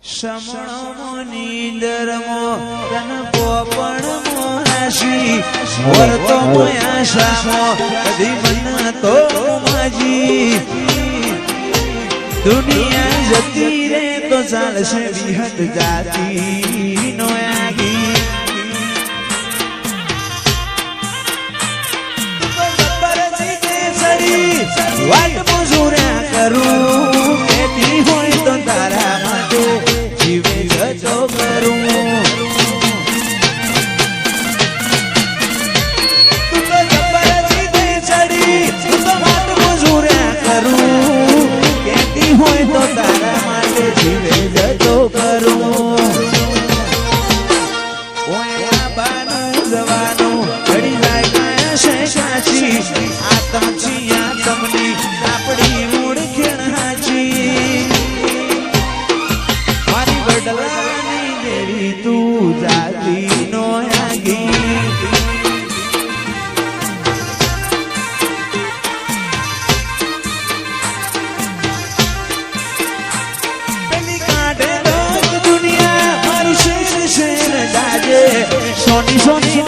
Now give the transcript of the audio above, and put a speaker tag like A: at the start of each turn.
A: સમણો નીંદરમો તન પોપણ મોરાશી વર્તો મોયાશામો કદી મન તો માજી દુનિયા જતી રે તો ચાલશે વિહત જાતી નો આગી વાટ મજૂર્યા કરું કેતી હોય તો તારા માટે જીવે જતો કરું તું તો જબરદસ્તી ચડી તું તો વાટ મજૂર્યા કરું કેતી હોય તો તારા માટે જીવે જતો કરું ઓયા બાનું જવાનું ઘડી જાય કાયા છે સાચી આતમ છીએ તમને આપણી મૂળ ખેણાચી મારી વડલાની દેવી તું જાતી નો આગી પેલી કાઢે દુનિયા મારું શેર શેર જાજે સોની સોની